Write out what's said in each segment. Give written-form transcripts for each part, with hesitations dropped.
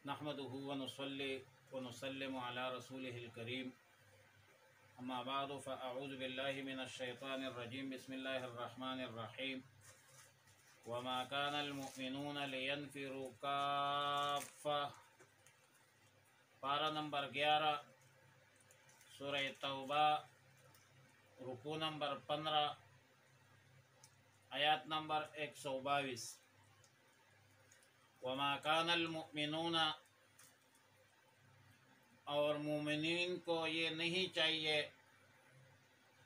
نحمده ونصلي ونسلم على رسوله الكريم اما بعد فاعوذ بالله من الشيطان الرجيم بسم الله الرحمن الرحيم وما كان المؤمنون لينفروا كافة پارہ نمبر 11 سورہ توبہ رکوع نمبر 15 آیات نمبر 122 وما كان المؤمنون اور مومنین کو یہ نہیں چاہیے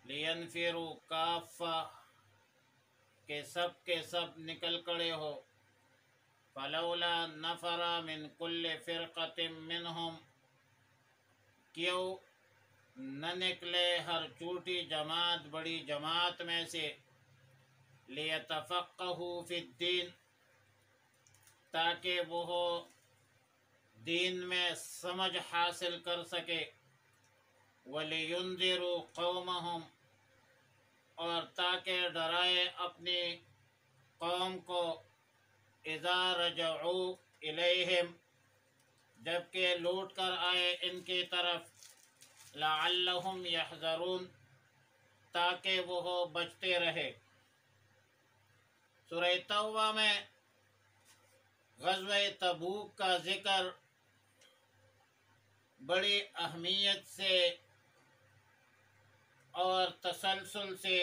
لینفروا کافہ کہ سب کے سب نکل کھڑے ہو فلولا نفر من کل فرقۃ منہم کیوں نہ نکلے ہر چھوٹی جماعت بڑی جماعت میں سے لیتفقہوا فی الدین تاکہ وہ دین میں سمجھ حاصل کر سکے وَلِيُنذِرُوا قَوْمَهُمْ اور تاکہ ڈرائے اپنی قوم کو اذا رجعوا الیہم جبکہ لوٹ کر آئے ان کی طرف لعلہم یحذرون تاکہ وہ بچتے رہے۔ سورہ توبہ میں غزوہ تبوک کا ذکر بڑی اہمیت سے اور تسلسل سے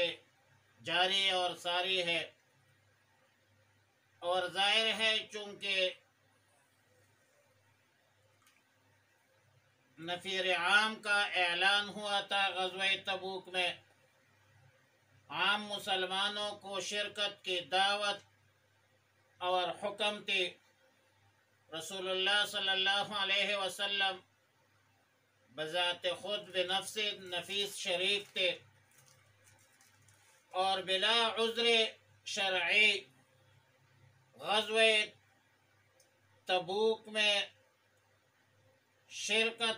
جاری اور ساری ہے، اور ظاہر ہے چونکہ نفیر عام کا اعلان ہوا تھا غزوہ تبوک میں، عام مسلمانوں کو شرکت کی دعوت اور حکم تھی۔ رسول اللہ صلی اللہ علیہ وسلم بذات خود بنفس نفیس شریک تھے اور بلا عذر شرعی غزوہ تبوک میں شرکت،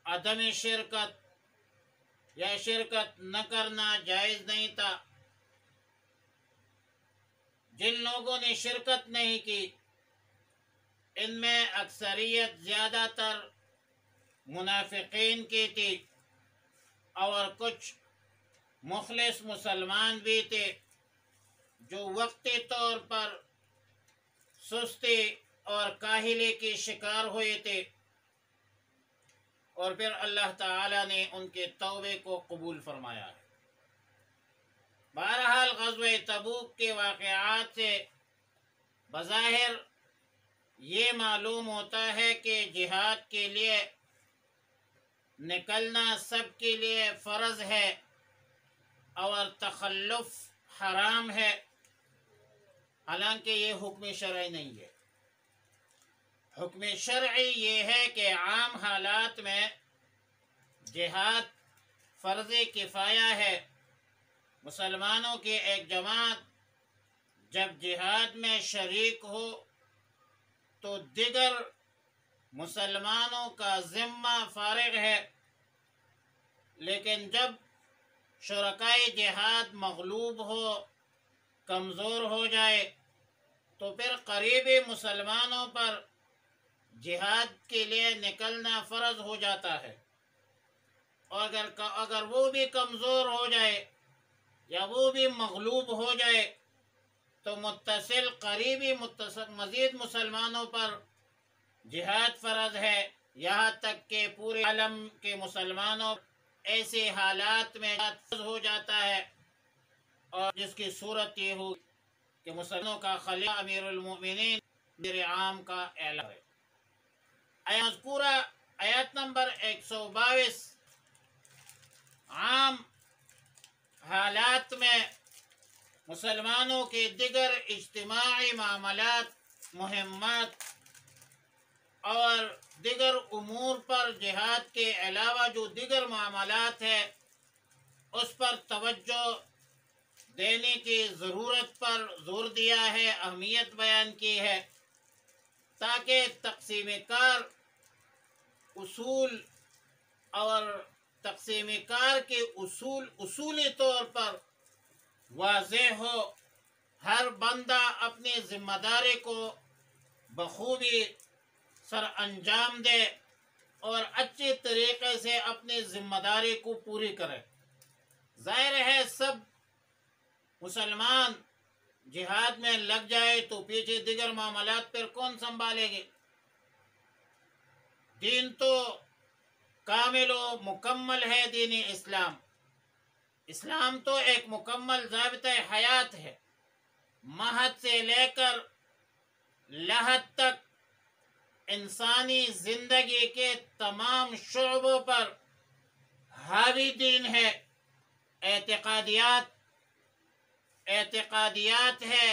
عدم شرکت یا شرکت نہ کرنا جائز نہیں تھا۔ جن لوگوں نے شرکت نہیں کی ان میں اکثریت زیادہ تر منافقین کی تھی اور کچھ مخلص مسلمان بھی تھے جو وقتی طور پر سستی اور کاہلی کی شکار ہوئے تھے، اور پھر اللہ تعالی نے ان کے توبے کو قبول فرمایا ہے۔ بہرحال غزوہ تبوک کے واقعات سے بظاہر یہ معلوم ہوتا ہے کہ جہاد کے لیے نکلنا سب کے لیے فرض ہے اور تخلف حرام ہے، حالانکہ یہ حکم شرعی نہیں ہے۔ حکم شرعی یہ ہے کہ عام حالات میں جہاد فرض کفایہ ہے۔ مسلمانوں کی ایک جماعت جب جہاد میں شریک ہو تو دیگر مسلمانوں کا ذمہ فارغ ہے، لیکن جب شرکائے جہاد مغلوب ہو، کمزور ہو جائے تو پھر قریبی مسلمانوں پر جہاد کے لیے نکلنا فرض ہو جاتا ہے، اور اگر وہ بھی کمزور ہو جائے یا وہ بھی مغلوب ہو جائے تو قریبی مزید مسلمانوں پر جہاد فرض ہے، یہاں تک کہ پورے عالم کے مسلمانوں ایسے حالات میں فرض ہو جاتا ہے، اور جس کی صورت یہ ہو کہ مسلمانوں کا خلیفہ امیر المؤمنین امیر عام کا اعلان ہے۔ مذکورہ آیت نمبر 122 عام حالات میں مسلمانوں کے دیگر اجتماعی معاملات، مہمات اور دیگر امور پر جہاد کے علاوہ جو دیگر معاملات ہیں اس پر توجہ دینے کی ضرورت پر زور دیا ہے، اہمیت بیان کی ہے، تاکہ تقسیم کار اصول اور تقسیم کار کے اصولی طور پر واضح ہو، ہر بندہ اپنی ذمہ داری کو بخوبی سر انجام دے اور اچھے طریقے سے اپنی ذمہ داری کو پوری کرے۔ ظاہر ہے سب مسلمان جہاد میں لگ جائے تو پیچھے دیگر معاملات پر کون سنبھالے گے؟ دین تو کامل و مکمل ہے، دین اسلام۔ اسلام تو ایک مکمل ضابطۂ حیات ہے، مہد سے لے کر لحد تک انسانی زندگی کے تمام شعبوں پر حاوی دین ہے۔ اعتقادیات ہے،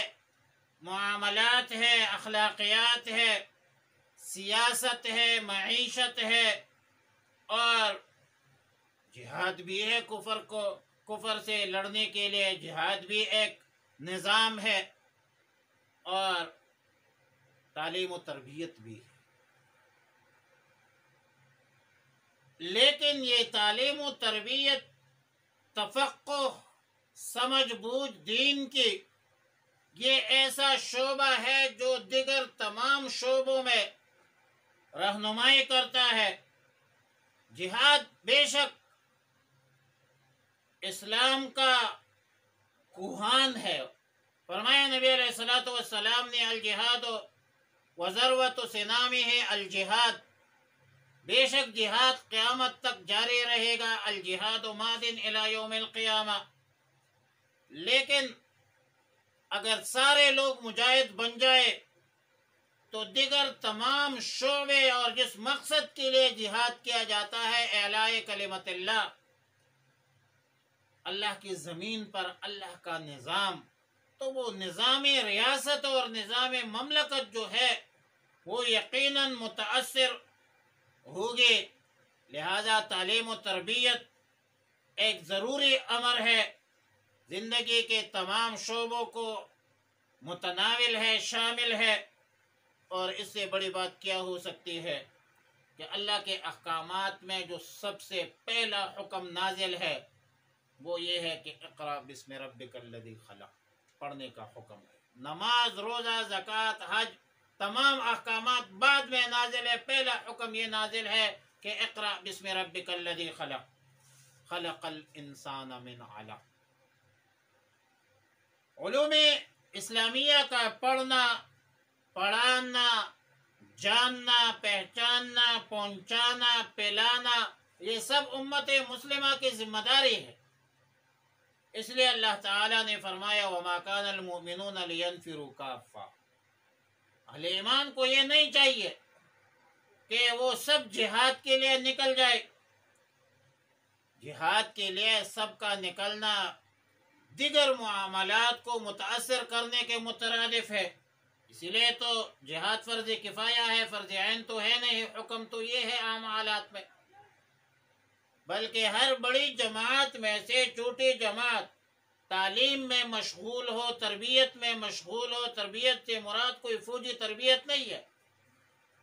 معاملات ہے، اخلاقیات ہے، سیاست ہے، معیشت ہے، اور جہاد بھی ہے۔ کفر سے لڑنے کے لیے جہاد بھی ایک نظام ہے، اور تعلیم و تربیت بھی ہے۔ لیکن یہ تعلیم و تربیت، تفقہ، سمجھ بوجھ دین کی، یہ ایسا شعبہ ہے جو دیگر تمام شعبوں میں رہنمائی کرتا ہے۔ جہاد بے شک اسلام کا کوہان ہے۔ فرمایا نبی علیہ الصلوۃ والسلام نے، الجہاد وذروۃ سنامہ الجہاد، بے شک جہاد قیامت تک جاری رہے گا، الجہاد ماض الی یوم القیامہ۔ لیکن اگر سارے لوگ مجاہد بن جائے تو دیگر تمام شعبے اور جس مقصد کے لیے جہاد کیا جاتا ہے، اعلاء کلمت اللہ، اللہ کی زمین پر اللہ کا نظام، تو وہ نظام ریاست اور نظام مملکت جو ہے وہ یقیناً متاثر ہوگی۔ لہذا تعلیم و تربیت ایک ضروری امر ہے، زندگی کے تمام شعبوں کو متناول ہے، شامل ہے، اور اس سے بڑی بات کیا ہو سکتی ہے کہ اللہ کے احکامات میں جو سب سے پہلا حکم نازل ہے وہ یہ ہے کہ اقرأ بسم ربک الذی خلق، پڑھنے کا حکم ہے۔ نماز، روزہ، زکوٰۃ، حج، تمام احکامات بعد میں نازل ہے، پہلا حکم یہ نازل ہے کہ اقرأ بسم ربک الذی خلق، خلق الانسان من علق۔ علوم اسلامیہ کا پڑھنا، پڑھانا، جاننا، پہچاننا، پہنچانا، پلانا، یہ سب امت مسلمہ کی ذمہ داری ہے۔ اس لیے اللہ تعالیٰ نے فرمایا، وَمَا كَانَ الْمُؤْمِنُونَ لِيَنْفِرُوا كَافَّةً۔ اہل ایمان کو یہ نہیں چاہیے کہ وہ سب جہاد کے لیے نکل جائے۔ جہاد کے لیے سب کا نکلنا دیگر معاملات کو متاثر کرنے کے مترادف ہے۔ اسی لیے تو جہاد فرض کفایہ ہے، فرض عین تو ہے نہیں، حکم تو یہ ہے عام حالات میں۔ بلکہ ہر بڑی جماعت میں سے چھوٹی جماعت تعلیم میں مشغول ہو، تربیت میں مشغول ہو۔ تربیت سے مراد کوئی فوجی تربیت نہیں ہے،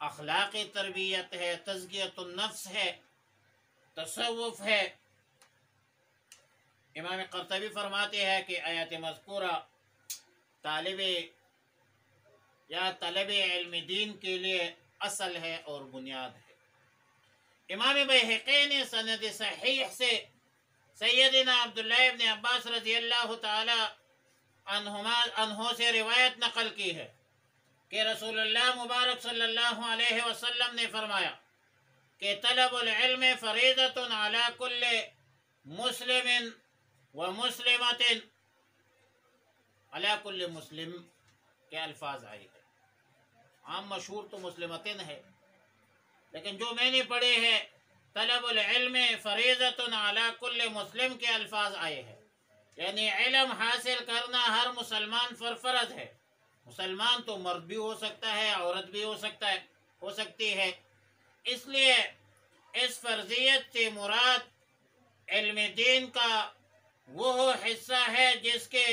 اخلاقی تربیت ہے، تزکیۃ النفس ہے، تصوف ہے۔ امام قرطبی فرماتے ہیں کہ آیات مذکورہ طلب علم دین کے لیے اصل ہے اور بنیاد ہے۔ امام بیہقی نے سند صحیح سے سیدنا عبداللہ ابن عباس رضی اللہ تعالی عنہ سے روایت نقل کی ہے کہ رسول اللہ مبارک صلی اللہ علیہ وسلم نے فرمایا کہ طلب العلم فریضۃ علی کل مسلم و مسلمۃ، علی کل مسلم کے الفاظ آئے ہیں، عام مشہور تو مسلمتن ہے، لیکن جو میں نے پڑھے ہیں طلب العلم فریضۃ علی کل مسلم کے الفاظ آئے ہیں، یعنی علم حاصل کرنا ہر مسلمان پر فرض ہے۔ مسلمان تو مرد بھی ہو سکتا ہے، عورت بھی ہو سکتی ہے۔ اس لیے اس فرضیت سے مراد علم دین کا وہ حصہ ہے جس کے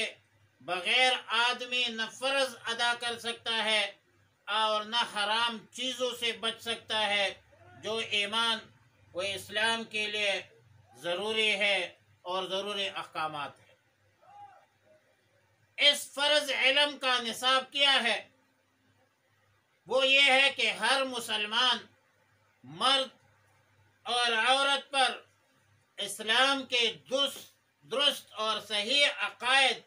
بغیر آدمی نہ فرض ادا کر سکتا ہے اور نہ حرام چیزوں سے بچ سکتا ہے، جو ایمان و اسلام کے لیے ضروری ہے اور ضروری احکامات ہیں۔ اس فرض علم کا نصاب کیا ہے؟ وہ یہ ہے کہ ہر مسلمان مرد اور عورت پر اسلام کے درست اور صحیح عقائد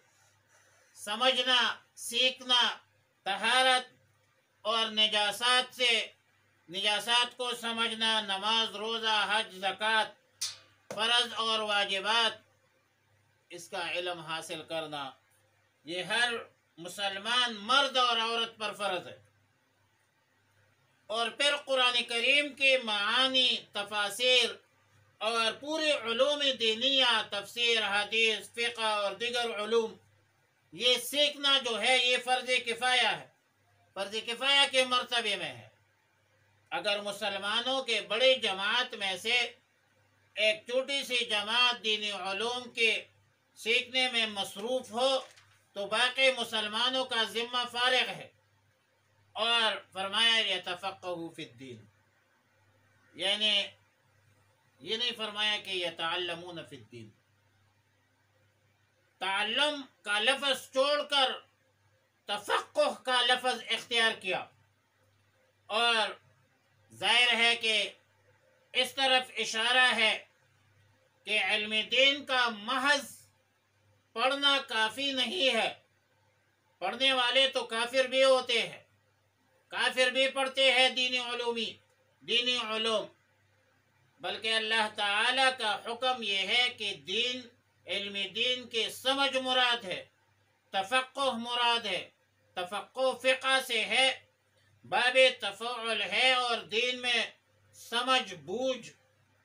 سمجھنا، سیکھنا، طہارت اور نجاسات کو سمجھنا، نماز، روزہ، حج، زکوٰۃ، فرض اور واجبات، اس کا علم حاصل کرنا، یہ ہر مسلمان مرد اور عورت پر فرض ہے۔ اور پھر قرآن کریم کے معانی، تفاسیر اور پوری علوم دینیہ، تفسیر، حدیث، فقہ اور دیگر علوم، یہ سیکھنا جو ہے یہ فرض کفایہ ہے، فرض کفایہ کے مرتبے میں ہے۔ اگر مسلمانوں کے بڑی جماعت میں سے ایک چھوٹی سی جماعت دینی علوم کے سیکھنے میں مصروف ہو تو باقی مسلمانوں کا ذمہ فارغ ہے۔ اور فرمایا یتفقہوا فی الدین، یعنی یہ نہیں فرمایا کہ یتعلمون فی الدین، تعلم کا لفظ چھوڑ کر تفقہ کا لفظ اختیار کیا، اور ظاہر ہے کہ اس طرف اشارہ ہے کہ علم دین کا محض پڑھنا کافی نہیں ہے۔ پڑھنے والے تو کافر بھی ہوتے ہیں، کافر بھی پڑھتے ہیں دینی علوم، بلکہ اللہ تعالی کا حکم یہ ہے کہ علم دین کے سمجھ مراد ہے، تفقہ مراد ہے۔ تفقہ فقہ سے ہے، باب تفعل ہے، اور دین میں سمجھ بوجھ،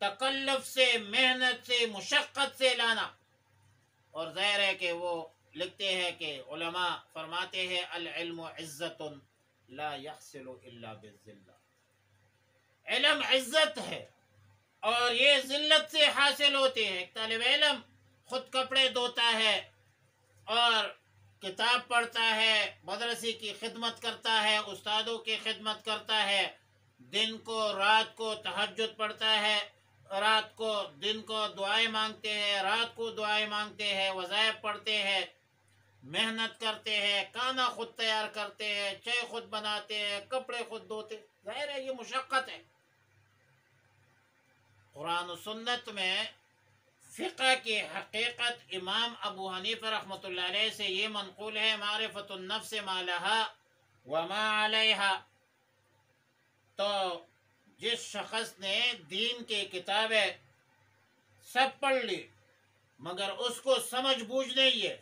تکلف سے، محنت سے، مشقت سے لانا۔ اور ظاہر ہے کہ وہ لکھتے ہیں کہ علماء فرماتے ہیں العلم عزت لا يحصل الا بالذلہ، علم عزت ہے اور یہ ذلت سے حاصل ہوتے ہیں۔ ایک طالب علم خود کپڑے دھوتا ہے اور کتاب پڑھتا ہے، مدرسے کی خدمت کرتا ہے، استادوں کی خدمت کرتا ہے، دن کو رات کو تہجد پڑھتا ہے، دن کو دعائیں مانگتے ہیں، رات کو دعائیں مانگتے ہیں، وظائف پڑھتے ہیں، محنت کرتے ہیں، کھانا خود تیار کرتے ہیں، چائے خود بناتے ہیں، کپڑے خود دھوتے، ظاہر ہے یہ مشقت ہے۔ قرآن و سنت میں فقہ کی حقیقت امام ابو حنیفہ رحمۃ اللہ علیہ سے یہ منقول ہے، معرفت النفس ما لہا وما علیہا۔ تو جس شخص نے دین کی کتابیں سب پڑھ لی مگر اس کو سمجھ بوجھ نہیں ہے،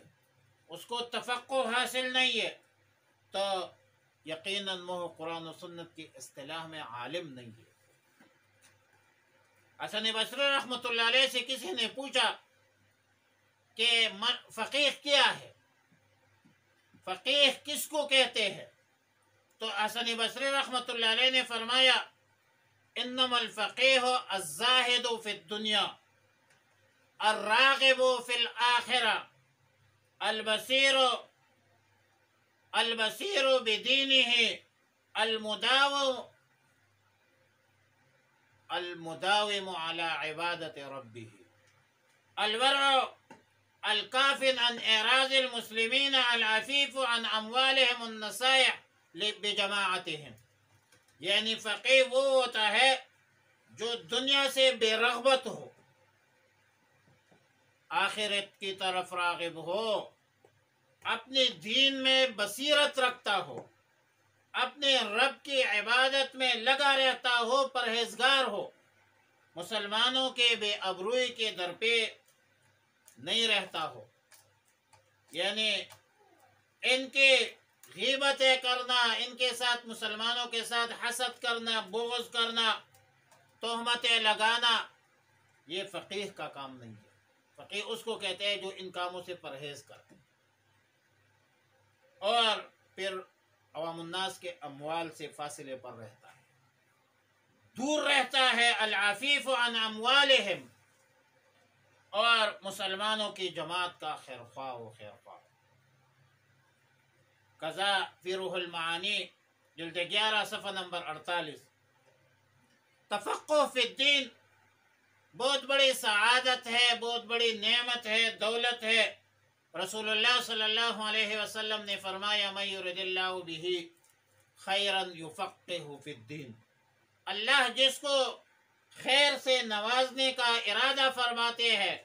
اس کو تفقہ حاصل نہیں ہے، تو یقیناً وہ قرآن و سنت کی اصطلاح میں عالم نہیں ہے۔ حسن بصری رحمۃ اللہ علیہ سے کسی نے پوچھا کہ فقیہ کیا ہے، فقیہ کس کو کہتے ہیں؟ تو حسن بصری رحمۃ اللہ علیہ نے فرمایا انما الفقیہ الزاہد فی الدنیا الراغب فی الآخرہ البصیر بدینہ المداوم على عبادت ربہ الورع الکاف عن اعراض المسلمین العفیف عن اموالهم النصائح بجماعتهم، یعنی فقیہ وہ ہوتا ہے جو دنیا سے بے رغبت ہو، آخرت کی طرف راغب ہو، اپنے دین میں بصیرت رکھتا ہو، اپنے رب کی عبادت میں لگا رہتا ہو، پرہیزگار ہو، مسلمانوں کے بے ابروئی کے در پہ نہیں رہتا ہو، یعنی ان کے غیبتیں کرنا، ان کے ساتھ مسلمانوں کے ساتھ حسد کرنا، بغض کرنا، تہمتیں لگانا، یہ فقیہ کا کام نہیں ہے۔ فقیہ اس کو کہتے ہیں جو ان کاموں سے پرہیز کرتے ہیں اور پھر عوام الناس کے اموال سے فاصلے پر رہتا ہے، دور رہتا ہے، العفیف عن اموالہم، اور مسلمانوں کی جماعت کا خیرخواہ و خیرخواہ۔ قضا فی روح المعانی جلد 11 صفحہ نمبر 48۔ تفقہ فی الدین بہت بڑی سعادت ہے، بہت بڑی نعمت ہے، دولت ہے۔ رسول اللہ صلی اللہ علیہ وسلم نے فرمایا من یرد اللہ بہ خیرا یفقہہ فی الدین، اللہ جس کو خیر سے نوازنے کا ارادہ فرماتے ہیں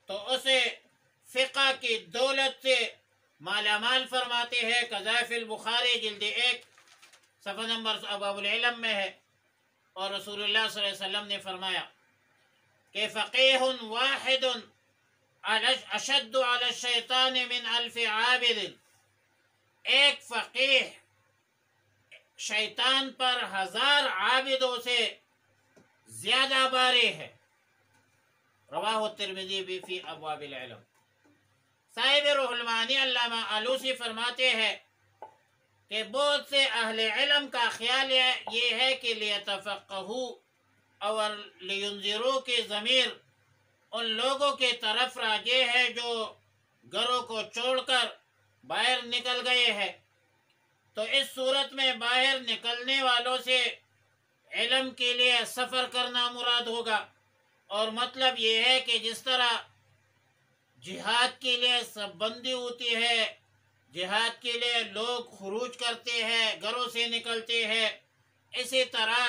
تو اسے فقہ کی دولت سے مالا مال فرماتے ہیں۔ قذائف البخاری جلد 1 صفحہ نمبر ابواب العلم میں ہے، اور رسول اللہ صلی اللہ علیہ وسلم نے فرمایا کہ فقیہ واحد اشد علی الشیطان من 1000 عابد، ایک فقیہ شیطان پر 1000 عابدوں سے زیادہ باری ہے۔ رواہ الترمذی بھی فی ابواب العلم۔ صاحب روح المعانی علامہ آلوسی فرماتے ہیں کہ بہت سے اہل علم کا خیال یہ ہے کہ لیتفقہوا اور لینذروا کی ضمیر ان لوگوں کی طرف راجع ہے جو گھروں کو چھوڑ کر باہر نکل گئے ہیں، تو اس صورت میں باہر نکلنے والوں سے علم کے لیے سفر کرنا مراد ہوگا، اور مطلب یہ ہے کہ جس طرح جہاد کے لیے سب بندی ہوتی ہے، جہاد کے لیے لوگ خروج کرتے ہیں، گھروں سے نکلتے ہیں، اسی طرح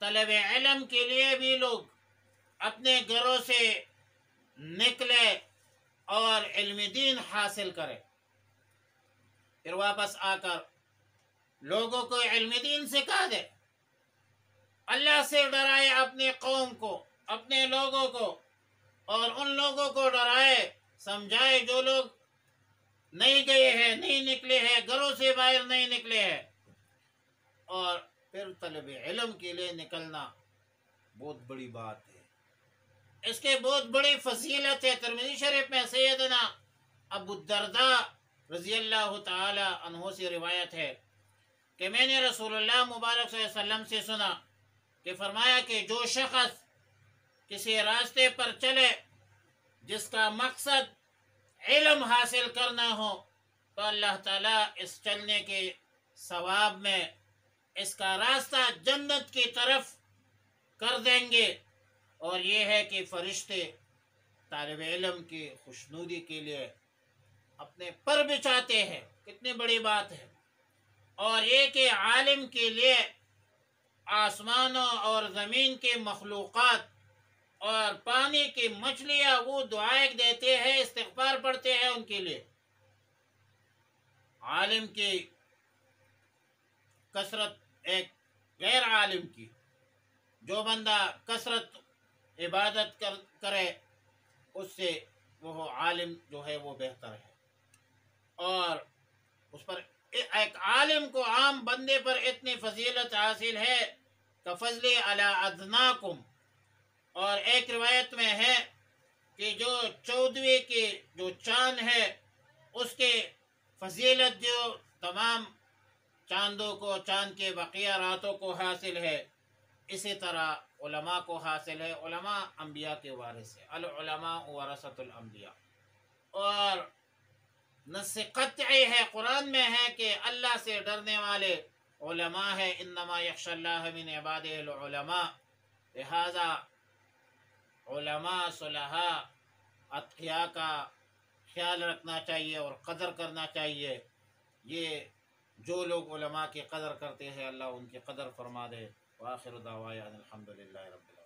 طلب علم کے لیے بھی لوگ اپنے گھروں سے نکلے اور علم دین حاصل کرے، پھر واپس آ کر لوگوں کو علم دین سکھا دے، اللہ سے ڈرائے اپنے قوم کو، اپنے لوگوں کو، اور ان لوگوں کو ڈرائے سمجھائے جو لوگ نہیں گئے ہیں، نہیں نکلے ہیں، گھروں سے باہر نہیں نکلے ہیں، اور پھر طلب علم کے لیے نکلنا بہت بڑی بات ہے، اس کے بہت بڑی فضیلت ہے۔ ترمذی شریف میں سیدنا ابو الدرداء رضی اللہ تعالی عنہ سے روایت ہے کہ میں نے رسول اللہ مبارک صلی اللہ علیہ وسلم سے سنا کہ فرمایا کہ جو شخص کسی راستے پر چلے جس کا مقصد علم حاصل کرنا ہو تو اللہ تعالیٰ اس چلنے کے ثواب میں اس کا راستہ جنت کی طرف کر دیں گے، اور یہ ہے کہ فرشتے طالب علم کی خوشنودی کے لیے اپنے پر بچھاتے ہیں، کتنی بڑی بات ہے، اور یہ کہ عالم کے لیے آسمانوں اور زمین کے مخلوقات اور پانی کی مچھلیاں وہ دعائیں دیتے ہیں، استغفار پڑھتے ہیں ان کے لیے۔ عالم کی کثرت ایک غیر عالم کی، جو بندہ کثرت عبادت کرے اس سے وہ عالم جو ہے وہ بہتر ہے، اور اس پر ایک عالم کو عام بندے پر اتنی فضیلت حاصل ہے کہ فضلی علی ادناکم، اور ایک روایت میں ہے کہ جو 14ویں کی جو چاند ہے اس کے فضیلت جو تمام چاندوں کو، چاند کے بقیہ راتوں کو حاصل ہے، اسی طرح علماء کو حاصل ہے۔ علماء انبیاء کے وارث ہیں، العلماء ورثۃ الانبیاء، اور نص قطعی ہے قرآن میں ہے کہ اللہ سے ڈرنے والے علماء ہے، انما یخشی اللہ من عبادہ العلماء، لہذا علماء صلحاء اتقیاء کا خیال رکھنا چاہیے اور قدر کرنا چاہیے۔ یہ جو لوگ علماء کی قدر کرتے ہیں اللہ ان کی قدر فرما دے۔ وآخر دعوانا الحمدللہ رب العالمین۔